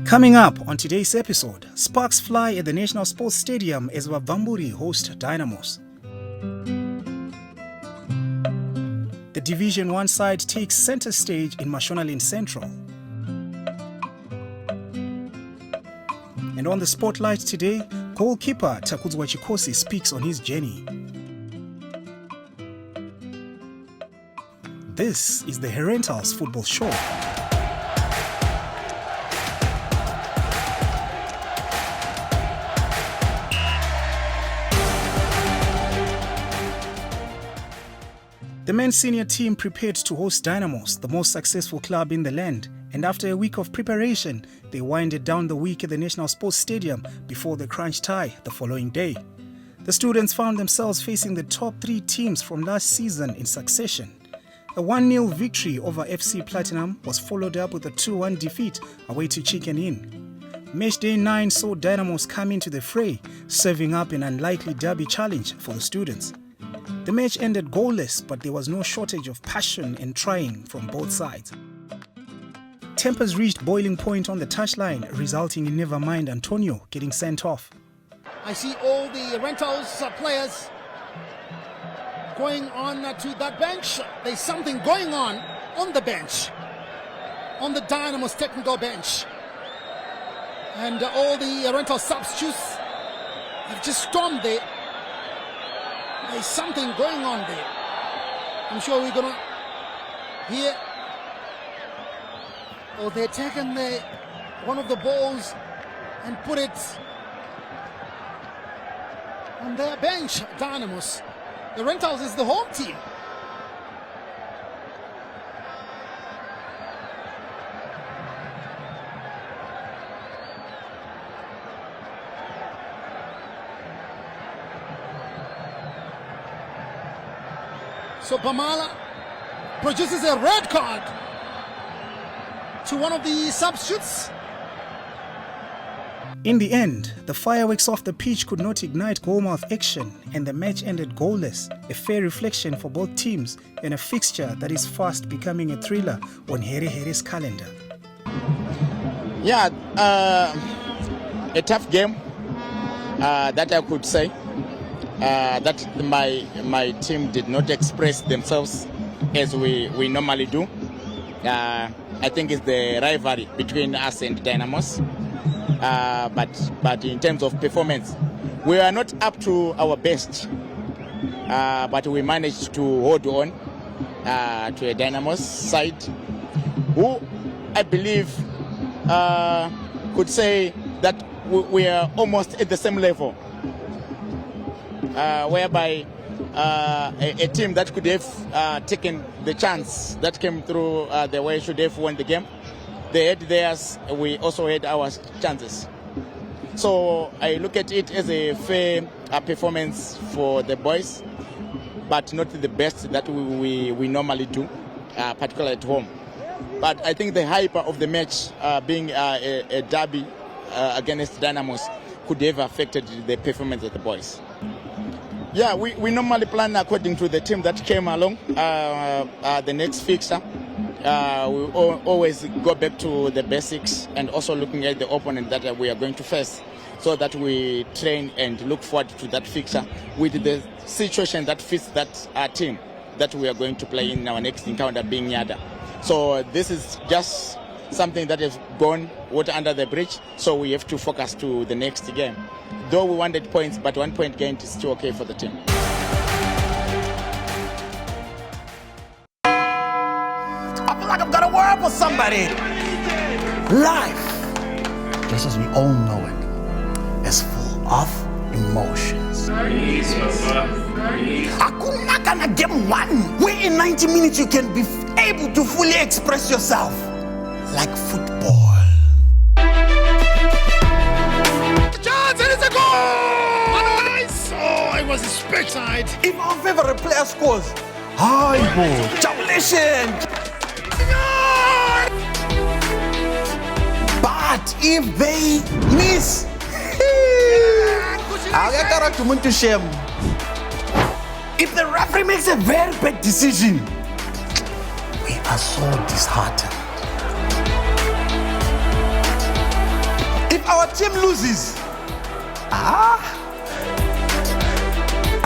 Coming up on today's episode, sparks fly at the National Sports Stadium as Vavamburi host Dynamos. The Division 1 side takes center stage in Mashonaland Central. And on the spotlight today, goalkeeper Takudzwa Chikosi speaks on his journey. This is the Herentals Football Show. The men's senior team prepared to host Dynamos, the most successful club in the land, and after a week of preparation, they winded down the week at the National Sports Stadium before the crunch tie the following day. The students found themselves facing the top three teams from last season in succession. A 1-0 victory over FC Platinum was followed up with a 2-1 defeat away to Chicken Inn. Match Day 9 saw Dynamos come into the fray, serving up an unlikely derby challenge for the students. The match ended goalless, but there was no shortage of passion and trying from both sides. Tempers reached boiling point on the touchline, resulting in Nevermind Antonio getting sent off. I see all the Herentals players going on to that bench. There's something going on the bench, on the Dynamos technical bench. And all the Herentals substitutes have just stormed there. There's something going on there. I'm sure we're gonna hear. Oh, they're taking one of the balls and put it on their bench. Dynamos. The Herentals is the home team. So Pamala produces a red card to one of the substitutes. In the end, the fireworks off the pitch could not ignite goalmouth action, and the match ended goalless, a fair reflection for both teams and a fixture that is fast becoming a thriller on Here's calendar. Yeah, a tough game, that I could say. That my team did not express themselves as we normally do. I think it's the rivalry between us and Dynamos. But in terms of performance, we are not up to our best. But we managed to hold on to a Dynamos side, who I believe could say that we are almost at the same level. Whereby a team that could have taken the chance that came through the way should have won the game. They had theirs, we also had our chances. So I look at it as a fair performance for the boys, but not the best that we normally do, particularly at home. But I think the hype of the match being a derby against Dynamos could have affected the performance of the boys. Yeah, we normally plan according to the team that came along, the next fixture. We always go back to the basics and also looking at the opponent that we are going to face, so that we train and look forward to that fixture with the situation that fits that team that we are going to play in our next encounter, being Yada. So this is just something that has gone water under the bridge, so we have to focus to the next game. Though we wanted points, but 1 point gain is still okay for the team. I feel like I've got a word for somebody. Life, just as we all know it, is full of emotions. Hakuna kana game one, where in 90 minutes you can be able to fully express yourself, like football. I was expected. If our favorite player scores, hi bro, jubilation. But if they miss, if the referee makes a very bad decision, we are so disheartened. if our team loses, I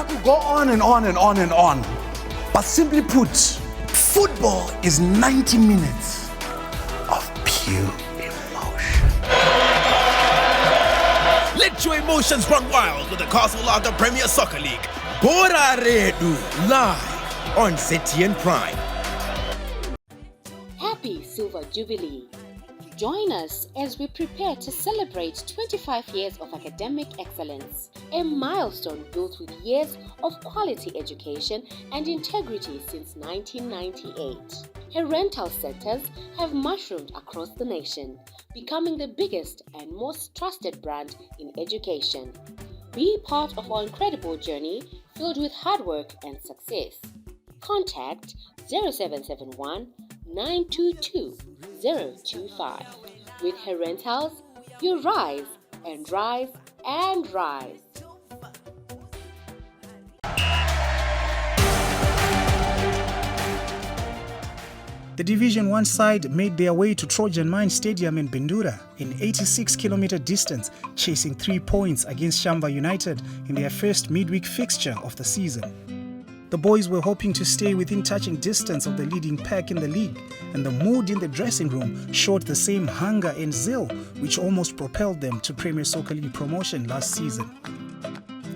could go on and on and on and on. But simply put, football is 90 minutes of pure emotion. Let your emotions run wild with the Castle Lager Premier Soccer League. Bora Redu, live on ZTN Prime. Happy Silver Jubilee. Join us as we prepare to celebrate 25 years of academic excellence, a milestone built with years of quality education and integrity since 1998. Herentals sectors have mushroomed across the nation, becoming the biggest and most trusted brand in education. Be part of our incredible journey filled with hard work and success. Contact 0771 922 025. With Herentals, you rise and rise and rise. The Division 1 side made their way to Trojan Mine Stadium in Bindura, an 86-kilometer distance, chasing 3 points against Shamba United in their first midweek fixture of the season. The boys were hoping to stay within touching distance of the leading pack in the league, and the mood in the dressing room showed the same hunger and zeal which almost propelled them to Premier Soccer League promotion last season.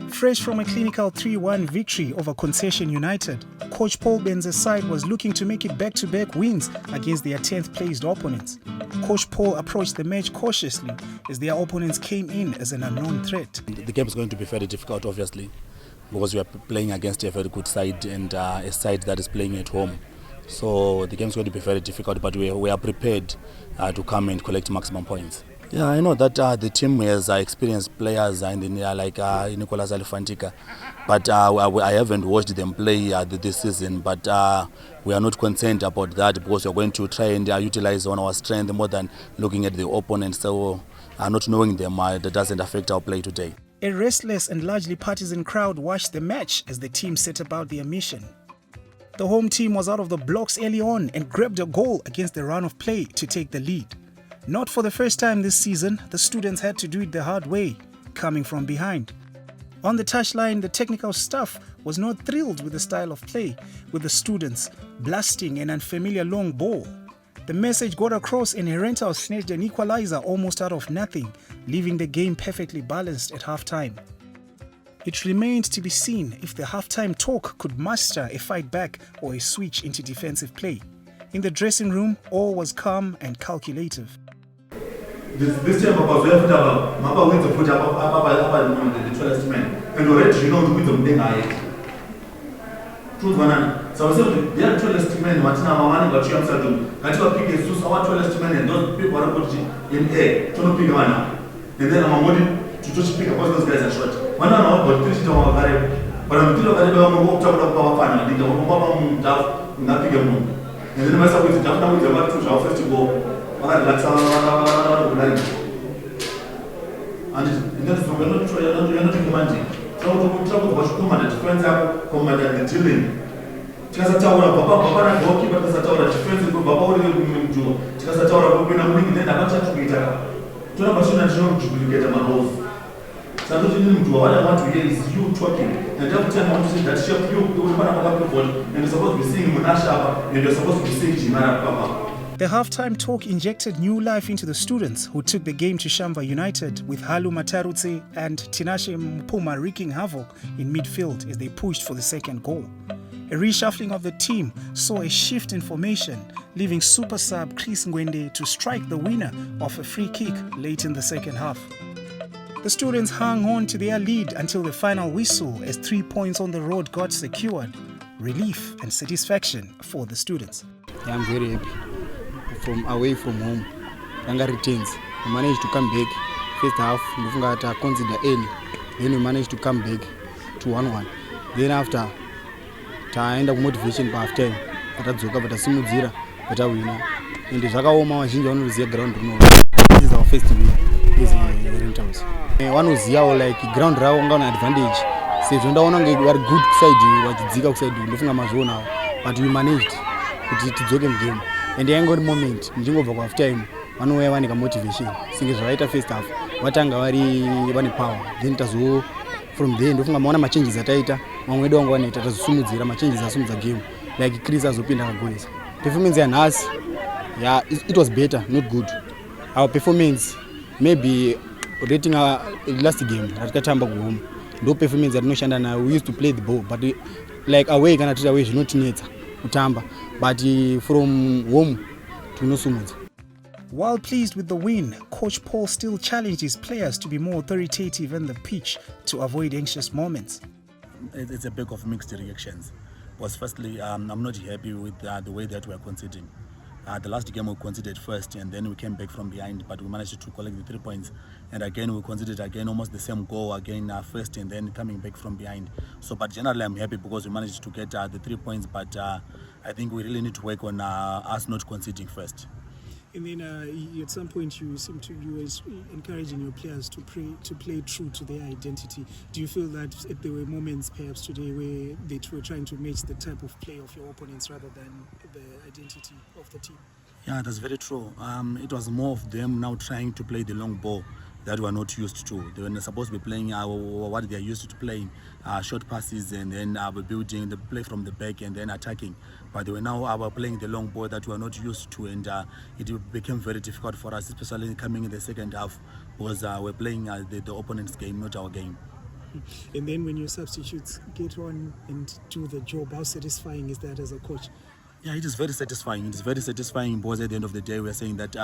Fresh from a clinical 3-1 victory over Concession United, Coach Paul Benze's side was looking to make it back-to-back wins against their 10th-placed opponents. Coach Paul approached the match cautiously as their opponents came in as an unknown threat. The game is going to be very difficult, obviously, because we are playing against a very good side and a side that is playing at home. So the game is going to be very difficult, but we are prepared to come and collect maximum points. Yeah, I know that the team has experienced players like Nicolas Alifantika, but I haven't watched them play this season. But we are not concerned about that because we are going to try and utilize on our strength more than looking at the opponent. So not knowing them that doesn't affect our play today. A restless and largely partisan crowd watched the match as the team set about their mission. The home team was out of the blocks early on and grabbed a goal against the run of play to take the lead. Not for the first time this season, the students had to do it the hard way, coming from behind. On the touchline, the technical staff was not thrilled with the style of play, with the students blasting an unfamiliar long ball. The message got across and Herentals snatched an equalizer almost out of nothing, leaving the game perfectly balanced at halftime. It remained to be seen if the halftime talk could master a fight back or a switch into defensive play. In the dressing room, all was calm and calculative. This time Papa went to put up the tallest man, and already you know with them truth one. So I said they are tallest men, what's now money got you answer them. I told pick a our tallest men and those people are put in air, to pick one. And then I'm going to just pick up those guys are short. One hour but 3 to our variable. But I'm still very well walked up of our family, the Obama down in that bigger moon. And then myself with the jump with the back to our first to go. And that's from not demanding. Trouble was commanded, friends are commanded the children. Chasatower, Papa, goalkeeper, the Satora, defense of Papa, Chasatower, open a wing, then a bunch of guitar. To have a son and show to get a man. So what I want to hear is you talking. And every time I want to say that shop you will run about the ball and you're supposed to be singing Munasha and you're supposed to be singing Jimara Papa. The halftime talk injected new life into the students who took the game to Shamba United, with Halu Matarutse and Tinashe Mpuma wreaking havoc in midfield as they pushed for the second goal. A reshuffling of the team saw a shift in formation, leaving super sub Chris Ngwende to strike the winner of a free kick late in the second half. The students hung on to their lead until the final whistle as 3 points on the road got secured. Relief and satisfaction for the students. Yeah, I'm very happy. From away from home, Yanga retains. We managed to come back. First half, we consider early. Then we managed to come back to 1-1. Then after, I end up motivation by half time. But I simudzira, but I win. And the Zakaoma was in the ground. This is our first win. This is Herentals. One was here like ground round advantage. So we are good side, but we managed to joke game. And the angle moment, half time, one way one motivation. Singing right at first half. vatanga vane power, then from there ndofunga maona machanges ataita mamwe edu wangu vanoita tazosumudzira machanges asumudza game like Chris azopinda kagoesa. Performance yanhasi, yeah, it was better, not good. Our performance, maybe rating our last game ratikatamba kuhome ndo performance yatinoshanda nayo. We used to play the ball, but like away kana tiri away zvinotinetsa kutamba, but from home tinosumudza. While pleased with the win, Coach Paul still challenged his players to be more authoritative on the pitch to avoid anxious moments. It's a bag of mixed reactions. Because firstly, I'm not happy with the way that we are conceding. The last game we conceded first and then we came back from behind, but we managed to collect the 3 points. And again, we conceded almost the same goal again first and then coming back from behind. So, but generally I'm happy because we managed to get the 3 points, but I think we really need to work on us not conceding first. And then at some point you were encouraging your players to play true to their identity. Do you feel that there were moments perhaps today where they were trying to match the type of play of your opponents rather than the identity of the team? Yeah, that's very true. It was more of them now trying to play the long ball that we are not used to. They were supposed to be playing what they are used to playing, short passes and then building the play from the back and then attacking. But they were now playing the long ball that we are not used to, and it became very difficult for us, especially coming in the second half, because we're playing the opponent's game, not our game. And then when your substitutes get on and do the job, how satisfying is that as a coach? Yeah, it is very satisfying. It is very satisfying because at the end of the day, we are saying that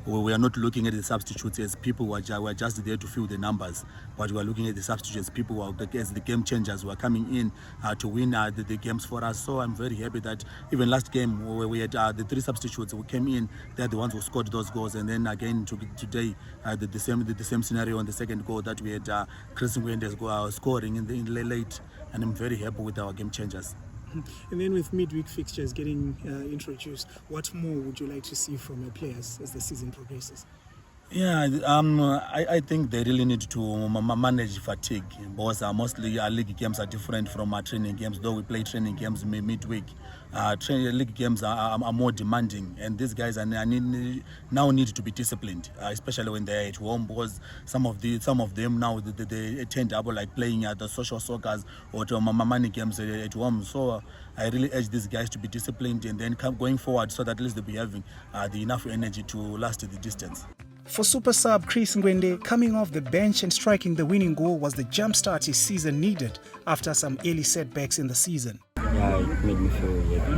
we are not looking at the substitutes as people who are just there to fill the numbers, but we are looking at the substitutes, people who are as the game changers who are coming in to win the games for us. So I'm very happy that even last game where we had the 3 substitutes who came in, they're the ones who scored those goals. And then again today, the same scenario on the second goal that we had Chris Ngwendes scoring in the late, and I'm very happy with our game changers. And then with midweek fixtures getting introduced, what more would you like to see from your players as the season progresses? Yeah, I think they really need to manage fatigue because mostly our league games are different from our training games, though we play training games midweek. League games are more demanding, and these guys now need to be disciplined, especially when they're at home, because some of them now they tend up like playing at the social soccers or to money games at home. So I really urge these guys to be disciplined and then going forward so that at least they'll be having the enough energy to last the distance. For super sub Chris Ngwende, coming off the bench and striking the winning goal was the jumpstart his season needed after some early setbacks in the season. Yeah, it made me feel happy.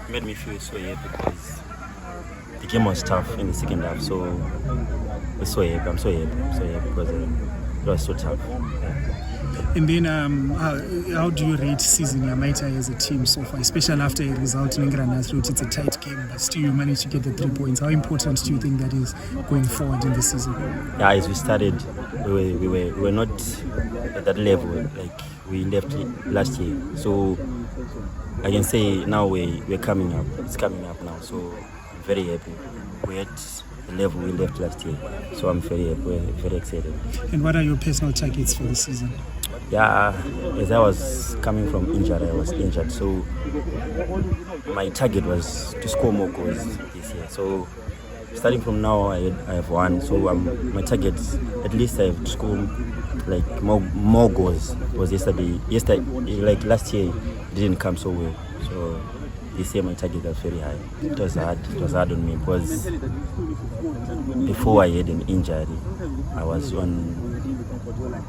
It made me feel so happy because the game was tough in the second half. So I'm so happy because it was so tough. Yeah. And then how do you rate season Yamaita as a team so far, especially after a result in England? It's a tight game, but still you managed to get the 3 points. How important do you think that is going forward in the season? Yeah, as we started, we were not at that level like we left last year. So I can say now we're coming up. It's coming up now. So I'm very happy. We're at the level we left last year. So I'm very happy. We're very excited. And what are your personal targets for the season? Yeah, as I was coming from injury, I was injured. So my target was to score more goals this year. So starting from now, I have 1. So my target, at least I have to score like more goals. Because yesterday, like last year, it didn't come so well. So this year my target was very high. It was hard on me because before I had an injury, I was on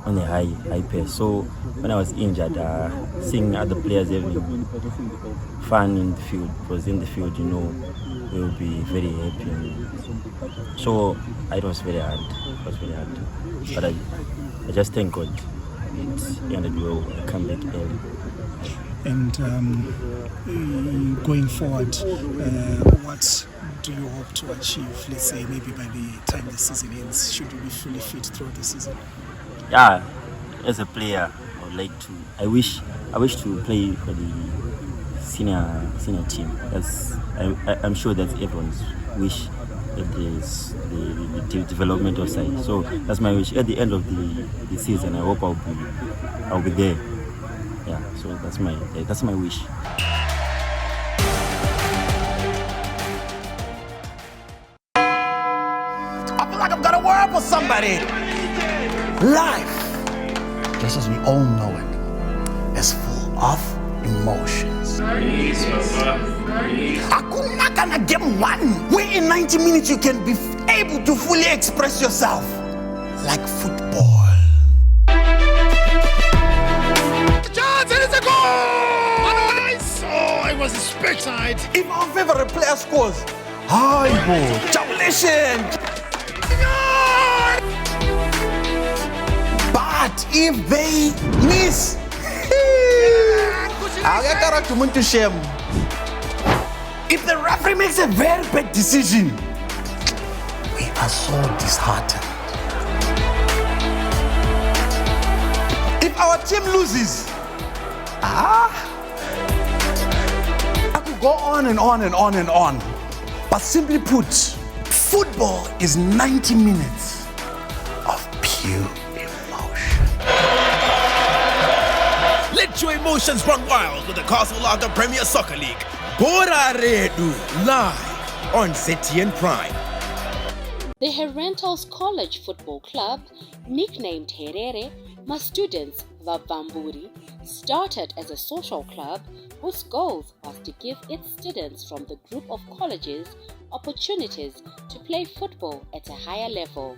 a high pace. So when I was injured, seeing other players having fun in the field, because in the field, we will be very happy. So it was very hard. But I just thank God it ended well. I come back early. And going forward, what do you hope to achieve, let's say maybe by the time the season ends? Should you be fully fit throughout the season? Yeah, as a player, I wish to play for the senior team. I'm sure that's everyone's wish at the developmental side. So that's my wish. At the end of the season, I hope I'll be there. Yeah, so that's my wish. I feel like I've got a word for somebody. Life, just as we all know it, is full of emotions. Hakuna kana game one, where in 90 minutes you can be able to fully express yourself like football. Chance, and it's a goal! Nice! Oh, it was a speckside. If our favorite player scores, hi bro, congratulations! But if they miss, to shame. If the referee makes a very bad decision, we are so disheartened. If our team loses, I could go on and on and on and on. But simply put, football is 90 minutes of pure emotion. Let your emotions run wild with the Castle Lager Premier Soccer League. Bora Redu, live on ZTN Prime. The Herentals College Football Club, nicknamed Herere, my students Vavamburi, started as a social club whose goal was to give its students from the group of colleges opportunities to play football at a higher level.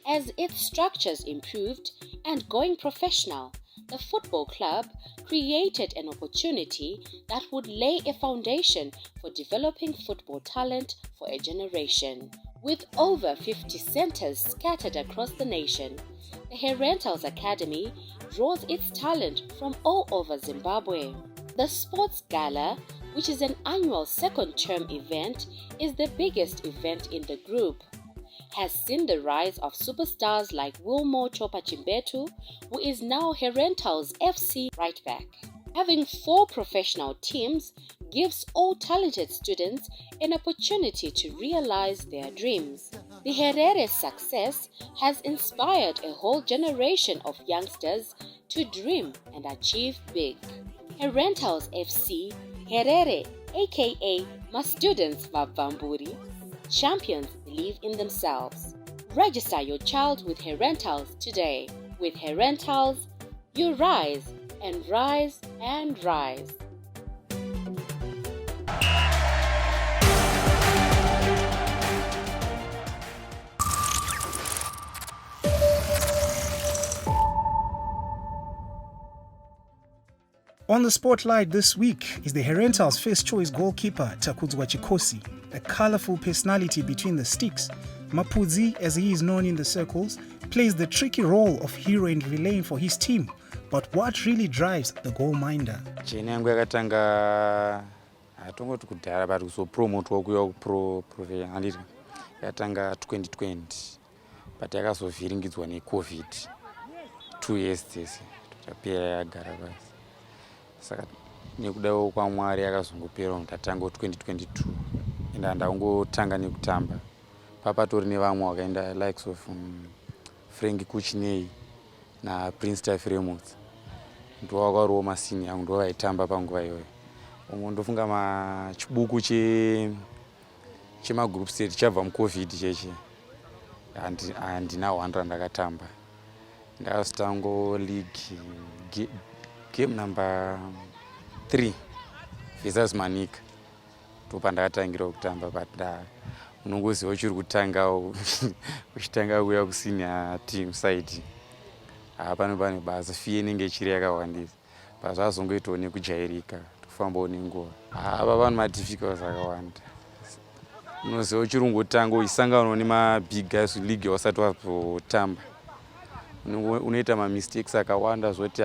As its structures improved and going professional, the football club created an opportunity that would lay a foundation for developing football talent for a generation. With over 50 centers scattered across the nation, the Herentals Academy draws its talent from all over Zimbabwe. The Sports Gala, which is an annual second-term event, is the biggest event in the group. Has seen the rise of superstars like Wilmore Chopa Chimbetu, who is now Herentals FC right back. Having 4 professional teams gives all talented students an opportunity to realize their dreams. The Herere's success has inspired a whole generation of youngsters to dream and achieve big. Herentals FC, Herere, aka my students Vavamburi, champions believe in themselves. Register your child with Herentals today. With Herentals, you rise and rise and rise. On the spotlight this week is the Herentals' first choice goalkeeper, Takudzwa Chikosi, a colorful personality between the sticks. Mapudzi, as he is known in the circles, plays the tricky role of hero and villain for his team. But what really drives the goal minder? Jeni yangu yakatanga atongoti kudhara bari kuzopromotwa kuya kupro handiti yakatanga 2020 but yakazovhiringidzwa necovid 2 years dzese totapera yagara basi saka nekudawo kwaMwari yakazongopera mutatanga 2022 enda ndangotanga nekutamba papatori nevamwe wakaenda likes of Frank Kuchinei na Prince Herentals ndo wakariwo masini yangu ndo vaitamba panguva iyoyo umwe ndofunga chibuku chemagroup stage chabva mucovid cheche handina 100 ndakatamba ndakazotango league game number 3 versus Manika ndopandakatangira kutamba but unongoziva uchiri kutanga uchitanga kuya kusenior team side pane basa fee inenge ichiri yakawandisa pazvazongoitawo nekujairika tofambawo nenguva apa vanhu madifficulties akawanda unoziva uchiri kungotanga uchisanganawo nemabig guys league wasati wazotamba unoita mamistakes akawanda zvoti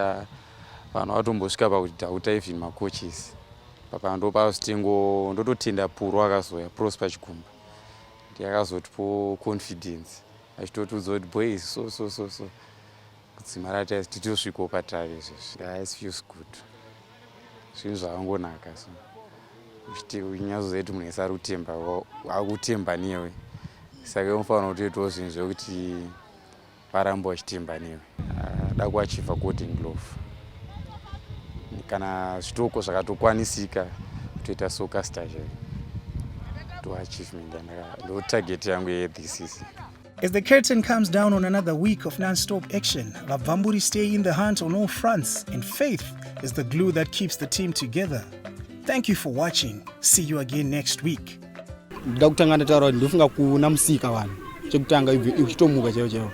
vanhu vatombosvika pakuti dauta even macoaches papa ndopazvitengo ndototenda puro akazoya Prosper Chikumba ndiyakazotipo confidence achitotudza kuti boys so kudzimarata titosvikawo patave izvezvi guys feels good zvinhu zvavangonaka so uchinyatsoziva kuti munhu ese ari kutemba akutemba newe saka unofanira kutoitawo zvinhu zvekuti varamba vachitemba newe da kuachiva golden glove kana zvitoko zvakatokwanisika kutoita soccer star to achievement ndo target yangu this season. As the curtain comes down on another week of non-stop action, Vavamburi stay in the hunt on all fronts, and faith is the glue that keeps the team together. Thank you for watching. See you again next week. Ndakutanga ndataura ndofunga kuna musika vanhu chekutanga uchitomuka chaiwo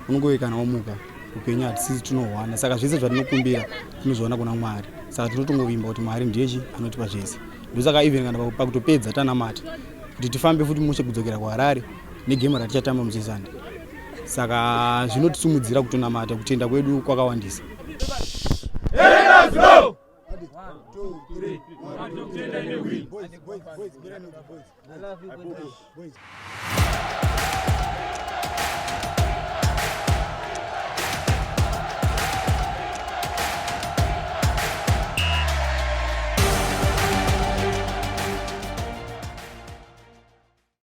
unongovekana wamuka upenyu hatisisi tunohwana saka zvese zvatinokumbira tinozviona kuna Mwari saka tinotongovimba kuti Mwari ndiye anotipa zvese ndosaka even kana pakutopedza tanamata kuti tifambe futi mushe kudzokera kuHarare negame ratichatamba muchizande saka zvinotisimudzira kutonamata kutenda kwedu kwakawandisa. Herentals go! 1, 2, 3. 1, 2, 3, and we win. Boys. I love you, boys.